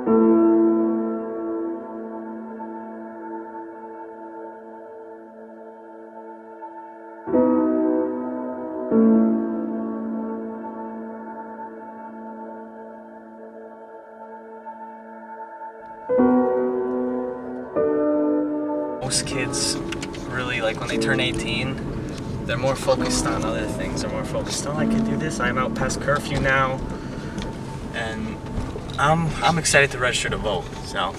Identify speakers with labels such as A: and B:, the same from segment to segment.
A: Most kids really, like, when they turn 18, they're more focused on other things. They're more focused on, I can do this, I'm out past curfew now, and I'm excited to register to vote, so.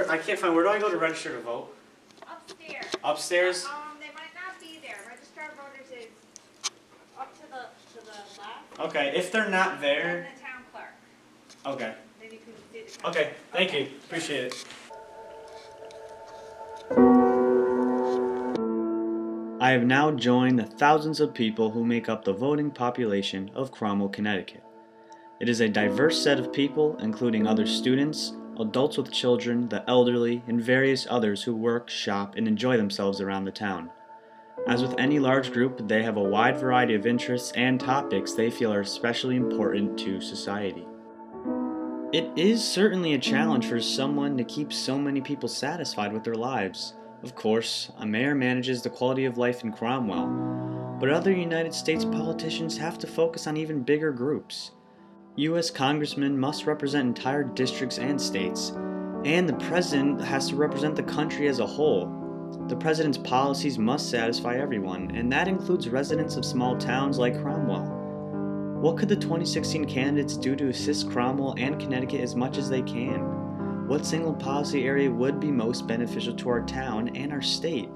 A: I can't find, where do I go to register to vote?
B: Upstairs.
A: Upstairs?
B: They might not be there. Registrar voters is up to the left.
A: Okay, if they're not there.
B: And the town clerk.
A: Okay.
B: Then you can see the town
A: Okay, thank
B: Okay.
A: you. Appreciate it. I have now joined the thousands of people who make up the voting population of Cromwell, Connecticut. It is a diverse set of people, including other students, adults with children, the elderly, and various others who work, shop, and enjoy themselves around the town. As with any large group, they have a wide variety of interests and topics they feel are especially important to society. It is certainly a challenge for someone to keep so many people satisfied with their lives. Of course, a mayor manages the quality of life in Cromwell, but other United States politicians have to focus on even bigger groups. U.S. congressmen must represent entire districts and states, and the president has to represent the country as a whole. The president's policies must satisfy everyone, and that includes residents of small towns like Cromwell. What could the 2016 candidates do to assist Cromwell and Connecticut as much as they can? What single policy area would be most beneficial to our town and our state?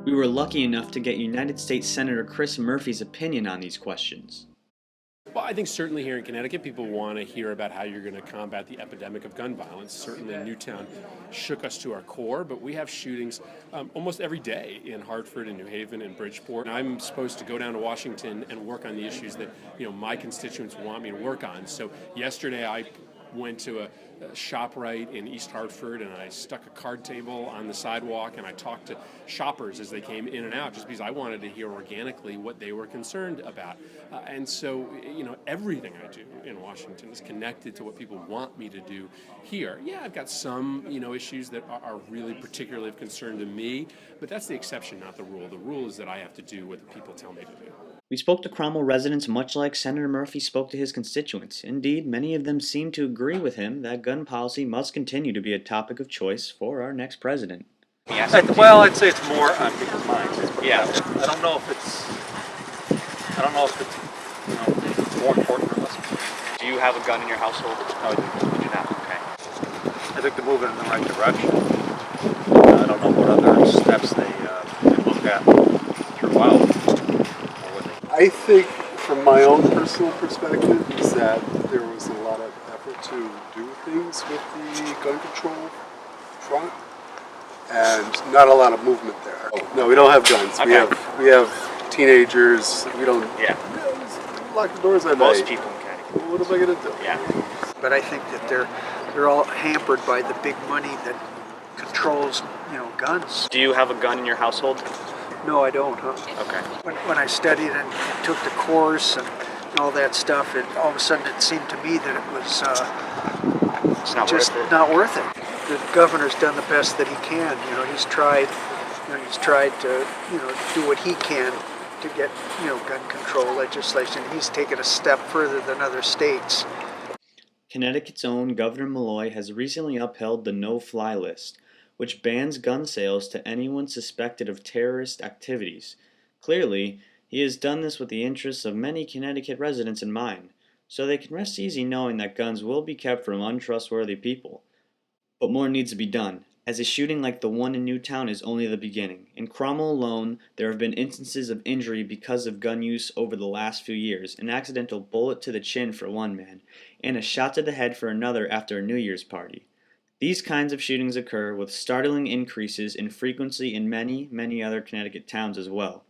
A: We were lucky enough to get United States Senator Chris Murphy's opinion on these questions.
C: Well, I think certainly here in Connecticut, people want to hear about how you're going to combat the epidemic of gun violence. Certainly Newtown shook us to our core, but we have shootings almost every day in Hartford and New Haven and Bridgeport. And I'm supposed to go down to Washington and work on the issues that, my constituents want me to work on. So yesterday I went to a ShopRite in East Hartford, and I stuck a card table on the sidewalk, and I talked to shoppers as they came in and out, just because I wanted to hear organically what they were concerned about. And so, everything I do in Washington is connected to what people want me to do here. Yeah, I've got some, issues that are really particularly of concern to me, but that's the exception, not the rule. The rule is that I have to do what the people tell me to do.
A: We spoke to Cromwell residents much like Senator Murphy spoke to his constituents. Indeed, many of them seem to agree with him that gun policy must continue to be a topic of choice for our next president.
D: Well, I'd say it's more on people's minds. Yeah. I don't know if it's more important or less important.
E: Do you have a gun in your household?
D: No, I do.
E: You do not. Okay.
D: I think they're moving in the right direction. I don't know what other steps they look at throughout.
F: I think, from my own personal perspective, is that there was a lot of effort to do things with the gun control front, and not a lot of movement there. No, we don't have guns.
E: Okay.
F: We have teenagers. We don't.
E: Yeah.
F: Lock the doors at night.
E: Most people in Connecticut.
F: What am I gonna do?
E: Yeah.
G: But I think that they're all hampered by the big money that controls, guns.
E: Do you have a gun in your household?
G: No, I don't, huh?
E: Okay.
G: When I studied and took the course and all that stuff, all of a sudden it seemed to me that it was
E: It's not
G: just
E: worth it.
G: not worth it. The governor's done the best that he can. He's tried to, do what he can to get, gun control legislation. He's taken a step further than other states.
A: Connecticut's own Governor Malloy has recently upheld the no-fly list, which bans gun sales to anyone suspected of terrorist activities. Clearly, he has done this with the interests of many Connecticut residents in mind, so they can rest easy knowing that guns will be kept from untrustworthy people. But more needs to be done, as a shooting like the one in Newtown is only the beginning. In Cromwell alone, there have been instances of injury because of gun use over the last few years, an accidental bullet to the chin for one man, and a shot to the head for another after a New Year's party. These kinds of shootings occur with startling increases in frequency in many, many other Connecticut towns as well.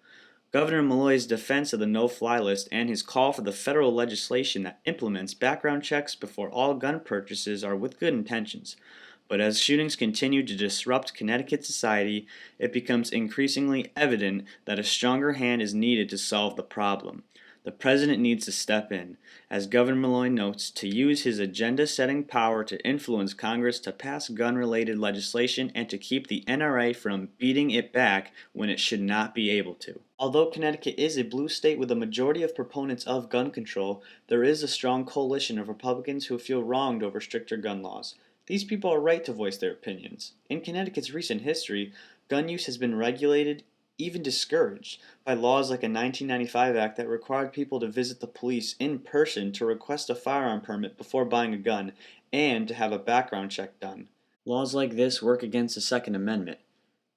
A: Governor Malloy's defense of the no-fly list and his call for the federal legislation that implements background checks before all gun purchases are with good intentions. But as shootings continue to disrupt Connecticut society, it becomes increasingly evident that a stronger hand is needed to solve the problem. The The president needs to step in, as Governor Malloy notes, to use his agenda-setting power to influence Congress to pass gun-related legislation and to keep the NRA from beating it back when it should not be able to. Although Connecticut is a blue state with a majority of proponents of gun control, there is a strong coalition of Republicans who feel wronged over stricter gun laws. These people are right to voice their opinions. In Connecticut's recent history, gun use has been regulated, even discouraged, by laws like a 1995 act that required people to visit the police in person to request a firearm permit before buying a gun and to have a background check done. Laws like this work against the Second Amendment.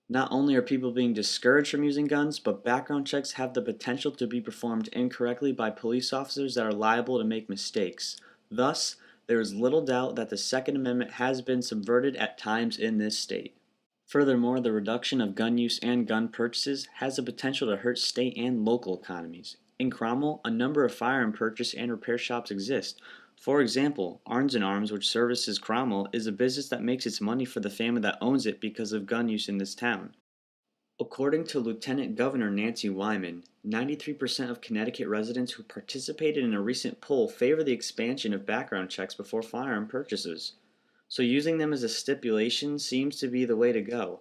A: Not only are people being discouraged from using guns, but background checks have the potential to be performed incorrectly by police officers that are liable to make mistakes. Thus, there is little doubt that the Second Amendment has been subverted at times in this state. Furthermore, the reduction of gun use and gun purchases has the potential to hurt state and local economies. In Cromwell, a number of firearm purchase and repair shops exist. For example, Arms and Arms, which services Cromwell, is a business that makes its money for the family that owns it because of gun use in this town. According to Lieutenant Governor Nancy Wyman, 93% of Connecticut residents who participated in a recent poll favor the expansion of background checks before firearm purchases. So using them as a stipulation seems to be the way to go.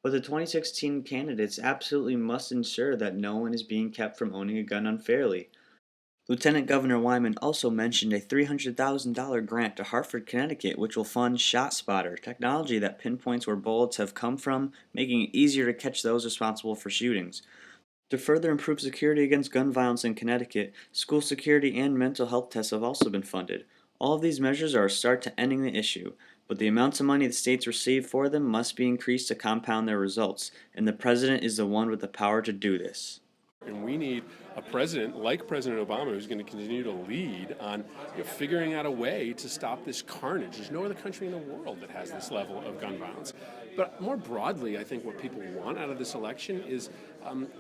A: But the 2016 candidates absolutely must ensure that no one is being kept from owning a gun unfairly. Lieutenant Governor Wyman also mentioned a $300,000 grant to Hartford, Connecticut, which will fund ShotSpotter, technology that pinpoints where bullets have come from, making it easier to catch those responsible for shootings. To further improve security against gun violence in Connecticut, school security and mental health tests have also been funded. All of these measures are a start to ending the issue, but the amounts of money the states receive for them must be increased to compound their results, and the president is the one with the power to do this.
C: And we need a president like President Obama who's going to continue to lead on figuring out a way to stop this carnage. There's no other country in the world that has this level of gun violence. But more broadly, I think what people want out of this election is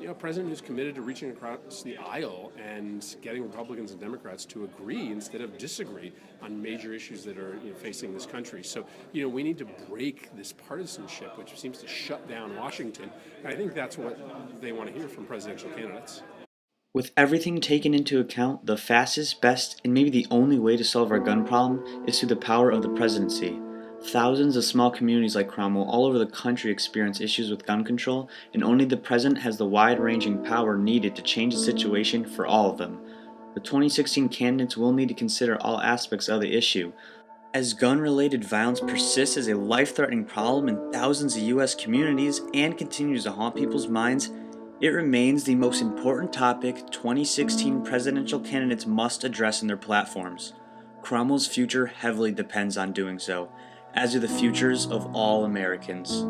C: a president who's committed to reaching across the aisle and getting Republicans and Democrats to agree instead of disagree on major issues that are facing this country. So, we need to break this partisanship, which seems to shut down Washington. And I think that's what they want to hear from presidential candidates.
A: With everything taken into account, the fastest, best, and maybe the only way to solve our gun problem is through the power of the presidency. Thousands of small communities like Cromwell all over the country experience issues with gun control, and only the president has the wide-ranging power needed to change the situation for all of them. The 2016 candidates will need to consider all aspects of the issue. As gun-related violence persists as a life-threatening problem in thousands of U.S. communities and continues to haunt people's minds, it remains the most important topic 2016 presidential candidates must address in their platforms. Cromwell's future heavily depends on doing so, as do the futures of all Americans.